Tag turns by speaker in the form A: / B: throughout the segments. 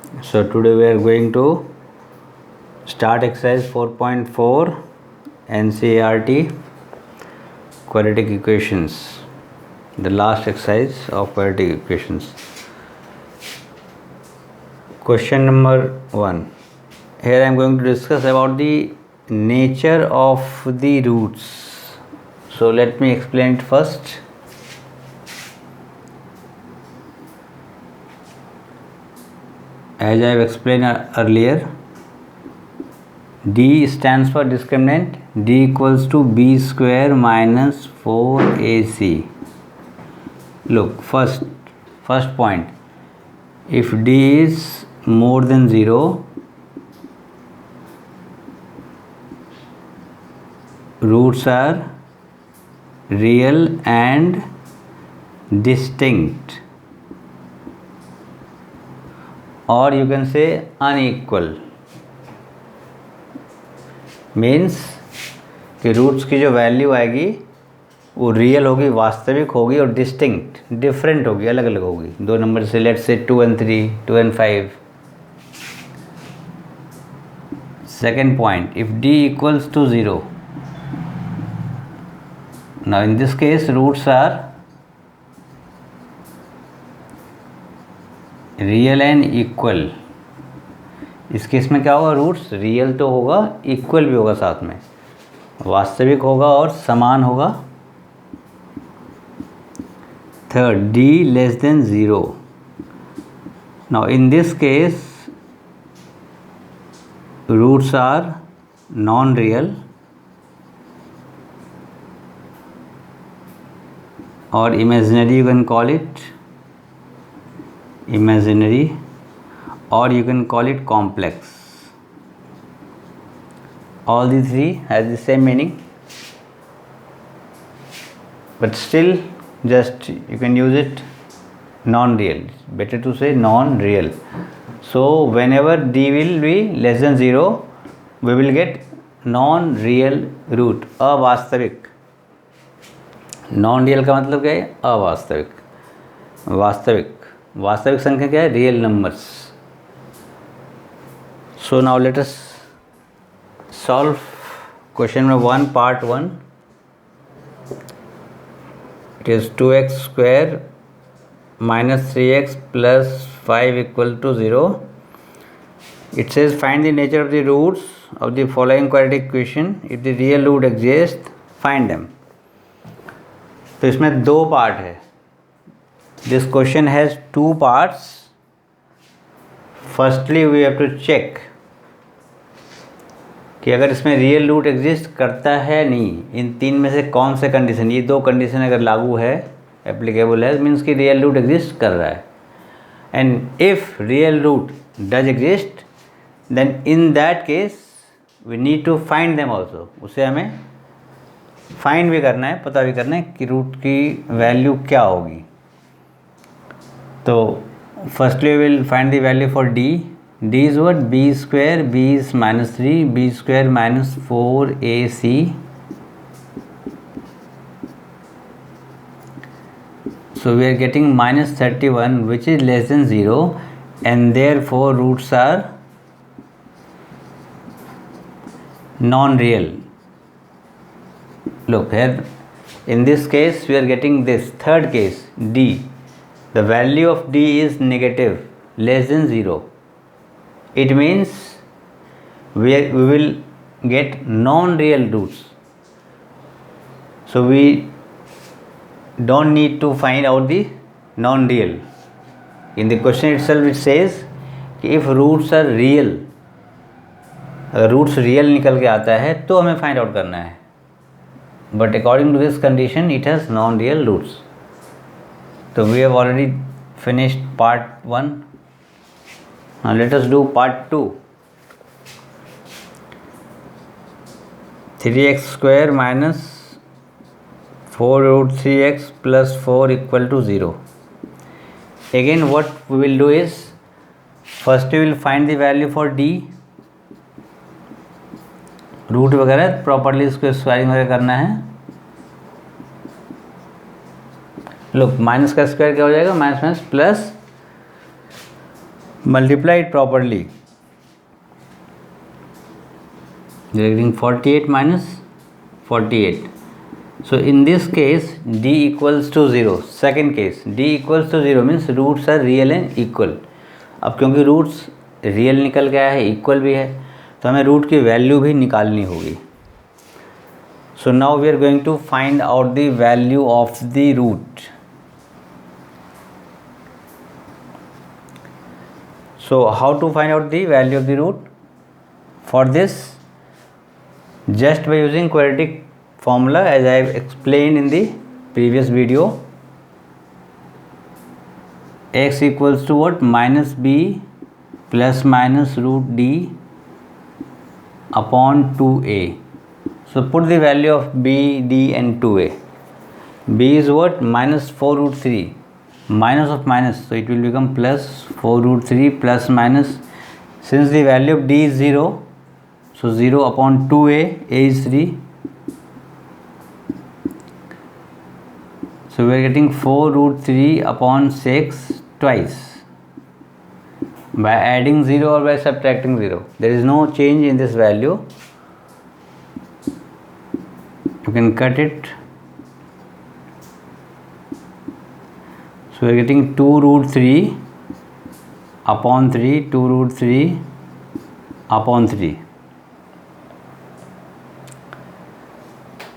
A: So today we are going to start exercise 4.4 NCERT quadratic equations, the last exercise of quadratic equations. Question number 1. Here I am going to discuss about the nature of the roots. So let me explain it first. As I have explained earlier, D stands for discriminant. D equals to B square minus 4AC. Look, first point. If D is more than 0, roots are real and distinct, or you can say unequal. Means कि roots की जो value आएगी वो real होगी, वास्तविक होगी, और distinct different होगी, अलग अलग होगी. दो नंबर से, let's say 2 and 3, 2 and 5. Second point, if D equals to 0, now in this case roots are real and equal. इस केस में क्या होगा, रूट्स रियल तो होगा, इक्वल भी होगा, साथ में वास्तविक होगा और समान होगा. Third, D less than 0. Now in this case roots are non real और imaginary, you can call it imaginary, or you can call it complex. All these three has the same meaning, but still just you can use it non-real. Better to say non-real. So whenever D will be less than 0, we will get non-real root, अवास्तविक. non-real का मतलब क्या है, अवास्तविक. वास्तविक संख्या क्या है, real numbers. So now let us solve question number 1, part 1. It is 2x square minus 3x plus 5 equal to 0. It says find the nature of the roots of the following quadratic equation. If the real root exists, find them. तो इसमें दो part है. This question has two parts. Firstly we have to check कि अगर इसमें real root exist करता है नहीं, इन तीन में से कौन से कंडीशन, ये दो कंडीशन अगर लागू है, एप्लीकेबल है, मीन्स कि रियल रूट एग्जिस्ट कर रहा है. And if real root does exist, then in that case we need to find them also. उसे हमें फाइंड भी करना है, पता भी करना है कि रूट की वैल्यू क्या होगी. तो firstly we will find the value for D. D is what? B square, B is minus 3, B square minus 4AC. So we are getting minus 31, which is less than 0, and therefore roots are non-real. Look here, in this case we are getting this third case, D. The value of D is negative, less than 0. It means we will get non-real roots. So we don't need to find out the non-real. In the question itself it says if roots are real, अगर roots real निकल के आता है तो हमें find out करना है. But according to this condition it has non-real roots. So we have already finished part 1. Now let us do part 2. 3x square minus 4 root 3x plus 4 equal to 0. Again what we will do is, first we will find the value for D. Root वगैरह properly इसको squaring वगैरह करना है. Look, minus का square क्या हो जाएगा, minus minus plus multiply it properly. You are getting 48 minus 48. So in this case d equals to 0. Second case d equals to 0 means roots are real and equal. अब क्योंकि roots real निकल गया है, equal भी है, तो हमें root की वैल्यू भी निकालनी होगी. So now we are going to find out the value of the root. So how to find out the value of the root? For this, just by using quadratic formula as I have explained in the previous video, x equals to what? Minus b plus minus root d upon 2a. So put the value of b, d and 2a. b is what? Minus 4 root 3, minus of minus, so it will become plus 4 root 3 plus minus. Since the value of d is 0, so 0 upon 2a, a is 3. So we are getting 4 root 3 upon 6 twice by adding 0 or by subtracting 0. There is no change in this value. You can cut it. So we are getting 2 root 3 upon 3, 2 root 3 upon 3.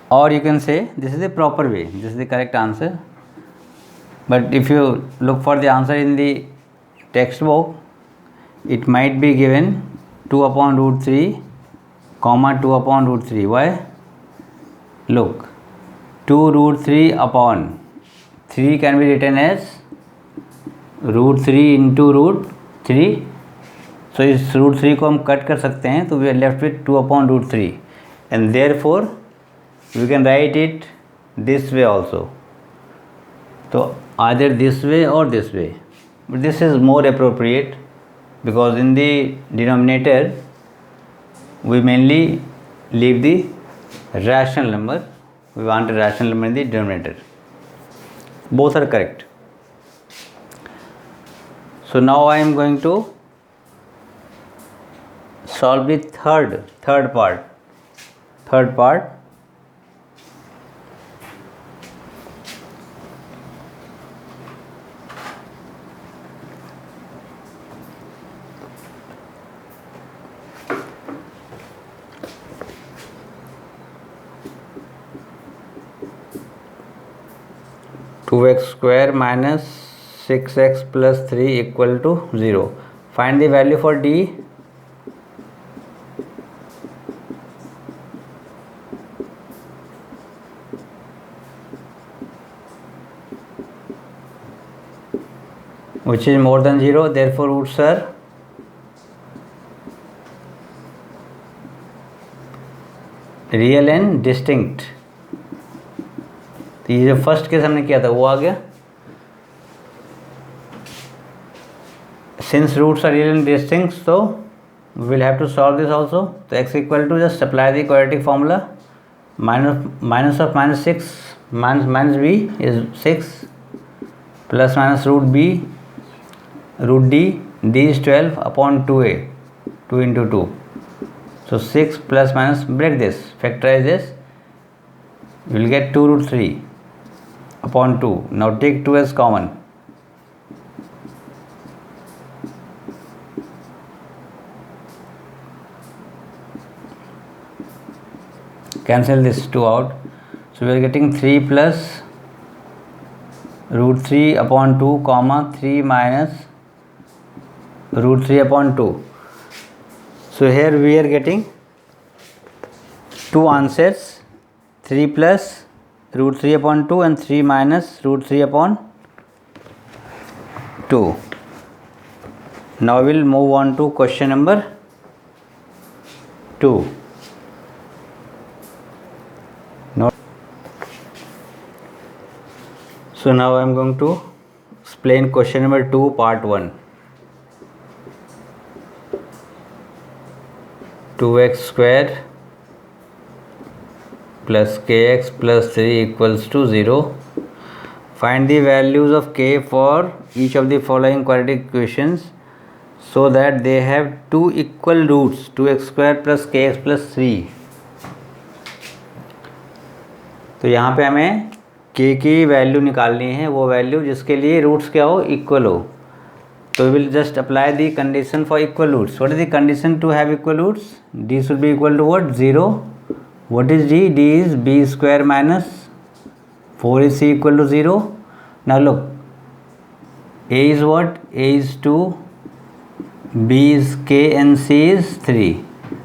A: Or you can say this is the proper way, this is the correct answer. But if you look for the answer in the textbook, it might be given 2 upon root 3 comma 2 upon root 3. Why? Look, 2 root 3 upon 3 can be written as root 3 into root 3. So इस root 3 को हम cut कर सकते हैं, तो we are left with 2 upon root 3, and therefore we can write it this way also. So either this way or this way, but this is more appropriate because in the denominator we mainly leave the rational number. We want a rational number in the denominator. Both are correct. So now I am going to solve the third part. 2x square minus 6x plus 3 equal to 0. Find the value for d. Which is more than 0, therefore roots are real and distinct. तो ये जो first case हमने किया था वो आ गया. Since roots are real and distinct, so we will have to solve this also. तो x equal to, just apply the quadratic formula. Minus of minus 6 minus b is 6 plus minus root b root d is 12 upon 2a, 2 into 2. So 6 plus minus, break this, factorize this, you will get 2 root 3 upon 2. Now take 2 as common. Cancel this 2 out. So we are getting 3 plus root 3 upon 2 comma 3 minus root 3 upon 2. So here we are getting two answers, 3 plus root 3 upon 2 and 3 minus root 3 upon 2. Now we will move on to question number 2. So now I am going to explain question number 2 part 1. 2x square plus kx plus 3 equals to 0. Find the values of k for each of the following quadratic equations so that they have two equal roots, 2x square plus kx plus 3. तो यहाँ पे हमें k की value निकालनी है, वो value जिसके लिए रूट्स क्या हो, इक्वल हो. तो we will just apply the condition for equal roots. What is the condition to have equal roots? D should be equal to what? 0. What is D? D is b square minus 4 is c equal to 0. Now look, a is what? A is 2, b is k and c is 3.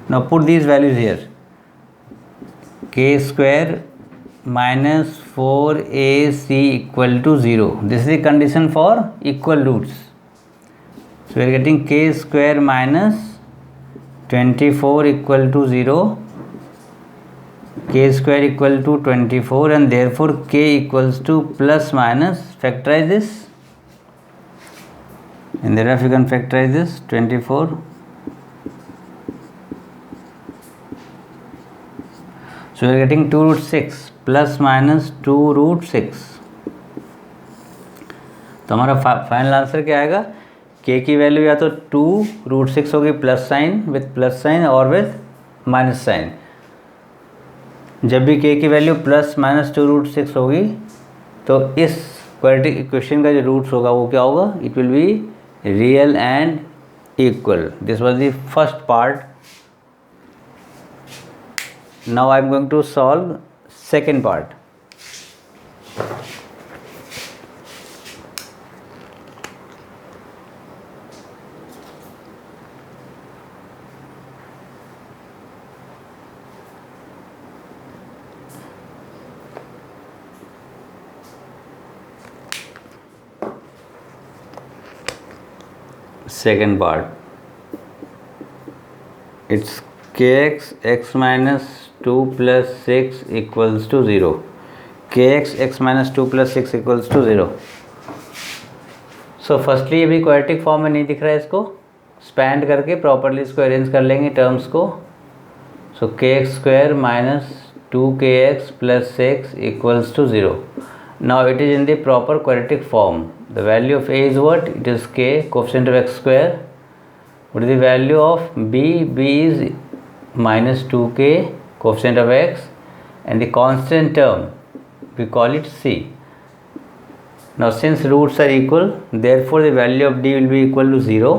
A: Now put these values here. K square minus 4ac equal to 0. This is the condition for equal roots. So we are getting k square minus 24 equal to 0. K square equal to 24, and therefore k equals to plus minus, factorize this, and thereafter you can factorize this 24. So we are getting 2 root 6 plus minus 2 root 6. तो हमारा final answer क्या आएगा? k की value या तो 2 root 6 होगी plus sign, with plus sign और with minus sign. जब भी k की वैल्यू प्लस माइनस 2 रूट 6 होगी तो इस क्वाड्रेटिक इक्वेशन का जो रूट्स होगा वो क्या होगा? It will be real and equal. This was the first part. Now I am going to solve second part. Second part, it's kx x minus 2 plus 6 equals to 0. kx x minus 2 plus 6 equals to 0. So firstly अभी quadratic form में नहीं दिख रहा है, इसको spend करके properly इसको arrange कर लेंगे टर्म्स को. सो kx square minus 2kx plus 6 equals to 0. Now it is in the proper quadratic form. The value of a is what? It is k, coefficient of x square. What is the value of b? B is minus 2k, coefficient of x, and the constant term, we call it c. Now since roots are equal, therefore the value of d will be equal to 0.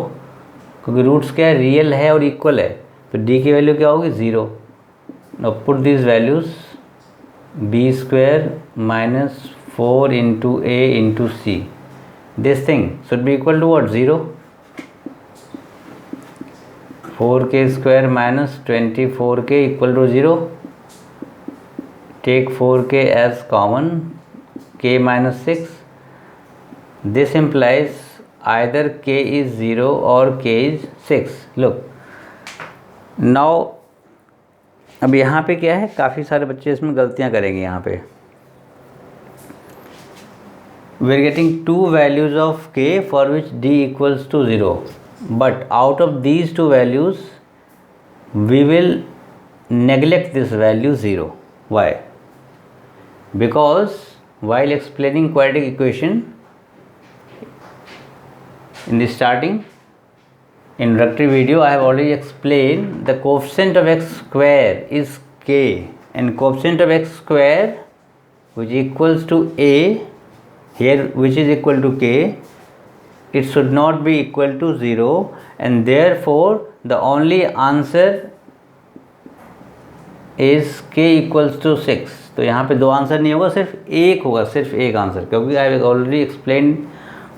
A: क्योंकि roots क्या है? Real है और equal है, तो d की value क्या होगी? 0. Now put these values. b square minus 4 into a into c. This thing should be equal to what? 0. 4k square minus 24k equal to 0. Take 4k as common, k minus 6. This implies either k is 0 or k is 6. Look, now अब यहाँ पे क्या है? काफ़ी सारे बच्चे इसमें गलतियाँ करेंगे. यहाँ पे we are getting two values of k for which d equals to 0, but out of these two values we will neglect this value 0. Why? Because while explaining quadratic equation in the starting introductory video, I have already explained the coefficient of x square is k, and coefficient of x square which equals to a here, which is equal to k, it should not be equal to 0, and therefore the only answer is k equals to 6. तो यहाँ पे दो answer नहीं होगा, सिर्फ एक होगा, सिर्फ एक आंसर, क्योंकि I have already explain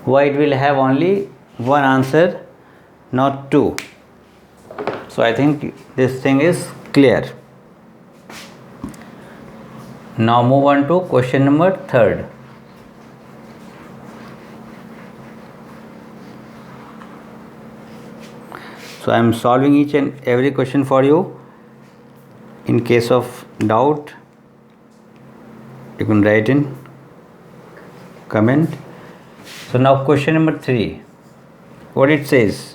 A: why it will have only one answer, not two. So I think this thing is clear. Now move on to question number 3rd. So I am solving each and every question for you. In case of doubt, you can write in comment. So now question number 3. What it says?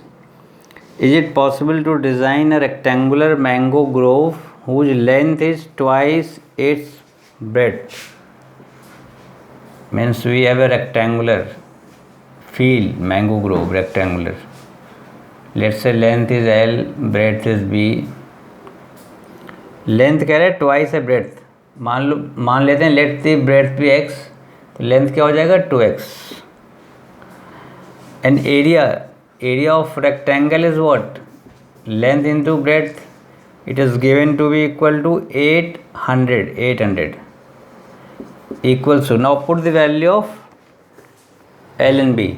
A: Is it possible to design a rectangular mango grove whose length is twice its breadth? Means we have a rectangular field, mango grove, rectangular. Let's say length is L, breadth is B। Length कह रहे हैं twice है breadth, मान लेते हैं let the breadth भी x, तो length क्या हो जाएगा 2x। And area of rectangle is what, length into breadth, it is given to be equal to 800 equals to, now put the value of L and B।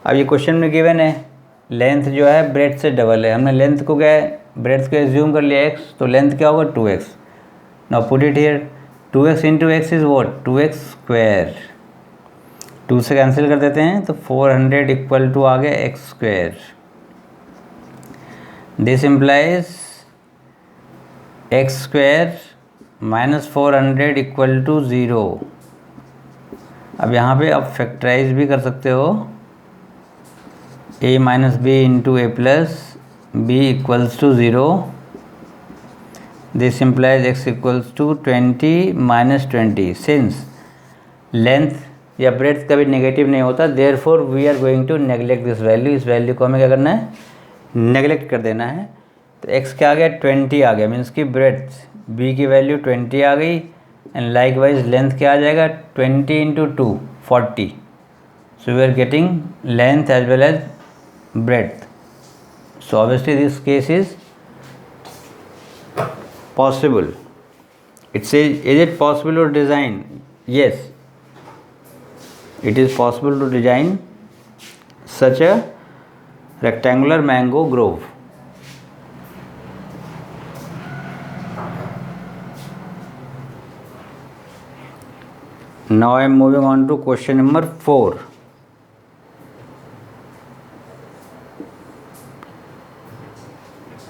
A: अब ये question में given है length जो है breadth से double है, हमने length को क्या है ब्रेड्थ को एज्यूम कर लिया x, तो लेंथ क्या होगा 2x। Now put it here, 2x into x is what 2x square, 2 से कैंसिल कर देते हैं तो 400 इक्वल टू आ गया x square. This implies x square minus 400 equal to 0। अब यहाँ पे आप फैक्टराइज भी कर सकते हो, a minus b into a plus b equals to 0। This implies x equals to 20 minus 20। सिंस लेंथ या ब्रेड्थ कभी नेगेटिव नहीं होता, therefore we are going to neglect this value. इस वैल्यू को हमें क्या करना है, नेगलेक्ट कर देना है। तो x क्या आ गया 20 आ गया, मीन्स की ब्रेड्थ b की वैल्यू 20 आ गई, एंड लाइक वाइज लेंथ क्या आ जाएगा 20 into 2 40। So we are getting length as well as breadth. So obviously this case is possible. It says, is it possible to design? Yes, it is possible to design such a rectangular mango grove. Now I am moving on to question number 4.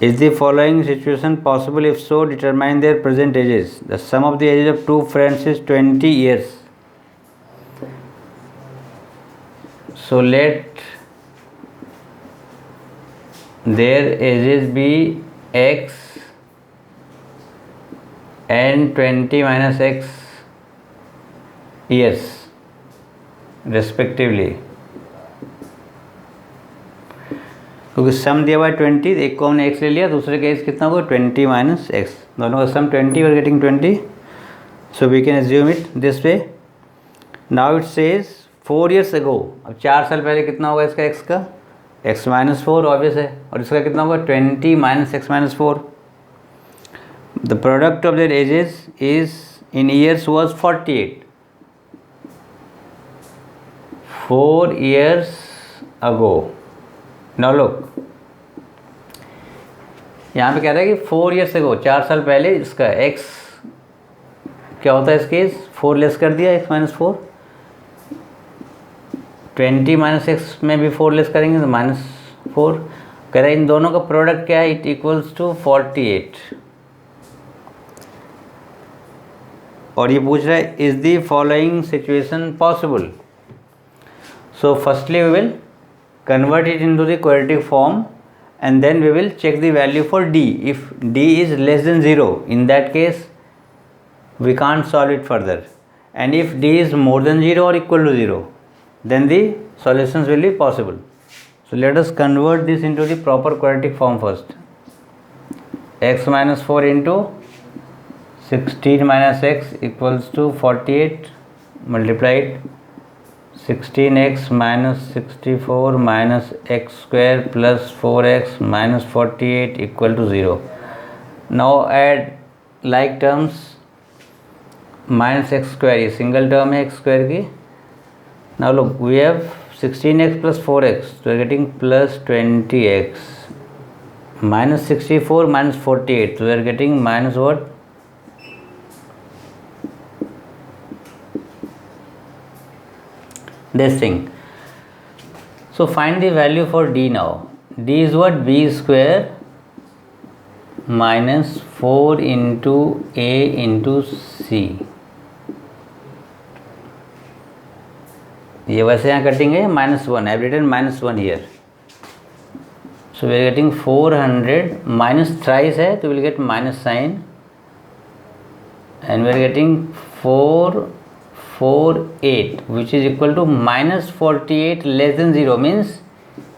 A: Is the following situation possible? If so, determine their present ages. The sum of the ages of two friends is 20 years. So let their ages be x and 20 minus x years respectively. क्योंकि सम दिया हुआ है 20, एक को हमने x ले लिया, दूसरे का एज कितना होगा 20 माइनस एक्स, दोनों का sum 20, we are getting 20। So we can assume it this way. Now it says 4 years ago, अब 4 साल पहले कितना होगा इसका x का, x माइनस 4 ऑब्वियस है, और इसका कितना होगा 20 minus x minus 4। The product of their edges is in years was 48। 4 years ago। Now look, यहाँ पे कह रहा है कि 4 years ago, 4 साल पहले इसका x क्या होता है इस केस, 4 लेस कर दिया x माइनस 4, 20 माइनस एक्स में भी 4 लेस करेंगे तो माइनस 4। कह रहा है इन दोनों का प्रोडक्ट क्या है, इट इक्वल्स टू 48। और ये पूछ रहा है is the following situation possible. So firstly we will convert it into the quadratic form and then we will check the value for d. If d is less than 0, in that case we can't solve it further, and if d is more than 0 or equal to 0, then the solutions will be possible. So let us convert this into the proper quadratic form first. X minus 4 into 16 minus x equals to 48, multiplied 16x minus 64 minus x square plus 4x minus 48 equal to 0. Now add like terms, minus x square, ये single term है x square की। Now look, we have 16x plus 4x, so we are getting plus 20x, minus 64 minus 48, so we are getting minus what, this thing. So find the value for d now. D is what, b square minus 4 into a into c। ये वैसे यहाँ कटेंगे -1, I have written -1 here. So we are getting 400, minus thrice है तो we will get minus sign, and we are getting 448 which is equal to minus 48 less than 0, means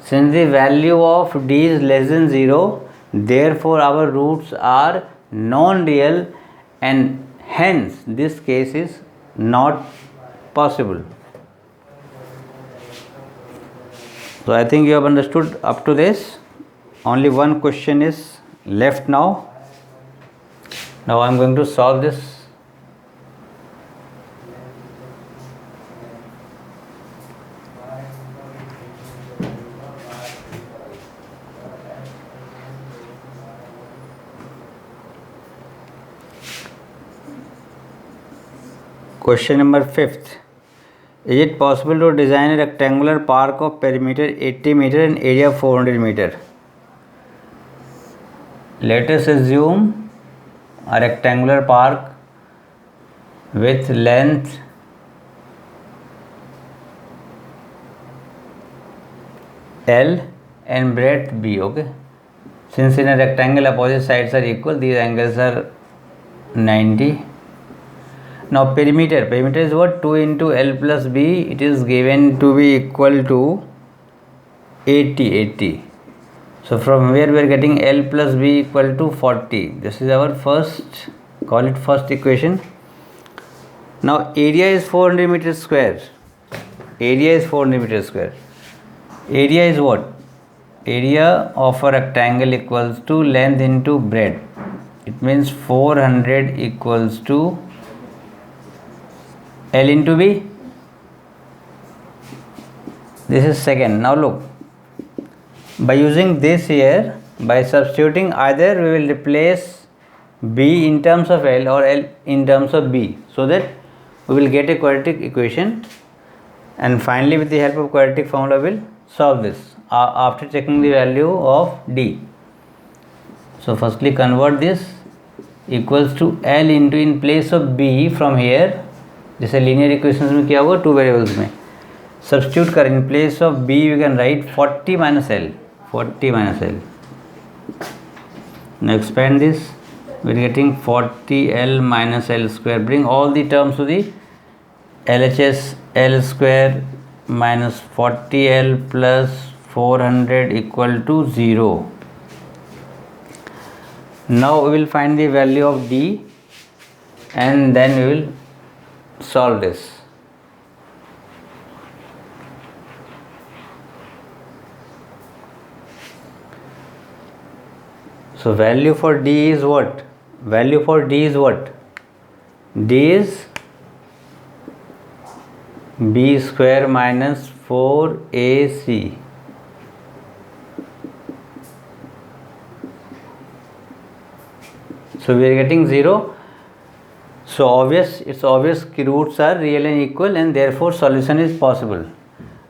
A: Since the value of d is less than 0, therefore our roots are non-real and hence this case is not possible. So I think you have understood up to this. Only one question is left now. Now I am going to solve this. Question number 5th. Is it possible to design a rectangular park of perimeter 80 meter and area 400 meter? Let us assume a rectangular park with length L and breadth B. Okay. Since in a rectangle opposite sides are equal, these angles are 90. Now perimeter is what? 2 into L plus B. It is given to be equal to 80. So from where we are getting L plus B equal to 40. This is our first, call it first equation. Now area is 400 meters square. Area is 400 meters square. Area is what? Area of a rectangle equals to length into breadth. It means 400 equals to L into B. This is second. Now look, by using this here, by substituting, either we will replace B in terms of L or L in terms of B, so that we will get a quadratic equation, and finally with the help of quadratic formula we will solve this after checking the value of D. So firstly convert this equals to L into, in place of B from here, जैसे linear equations में क्या होगा, two variables में substitute कर, in place of b we can write 40 minus L. Now expand this, we are getting 40L minus L square. Bring all the terms to the LHS. L square minus 40L plus 400 equal to 0. Now we will find the value of D and then we will solve this. So value for D is what? D is B square minus 4AC. So we are getting 0. So it's obvious कि roots are real and equal, and therefore solution is possible.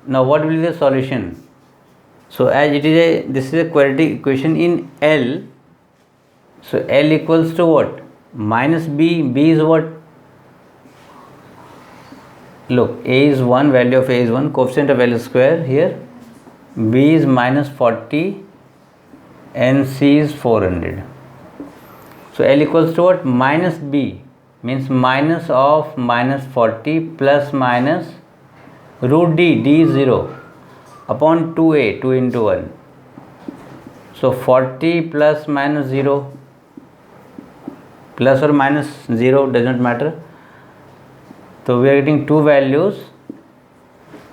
A: Now what will be the solution? So as this is a quadratic equation in L. So L equals to what? Minus B. B is what? Look, A is 1, value of A is 1, coefficient of L square here. B is minus 40 and C is 400. So L equals to what? Minus B. Means minus of minus 40 plus minus root D. D is 0 upon 2A, 2 into 1. So 40 plus minus 0, plus or minus 0 does not matter. So we are getting two values,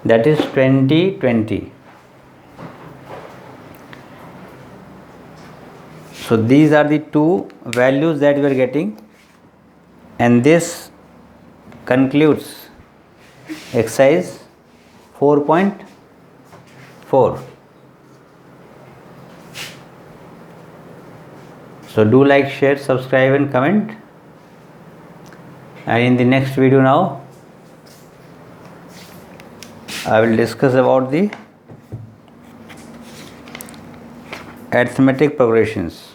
A: that is 20, 20. So these are the two values that we are getting, and this concludes exercise 4.4. So do like, share, subscribe and comment. And in the next video now, I will discuss about the arithmetic progressions.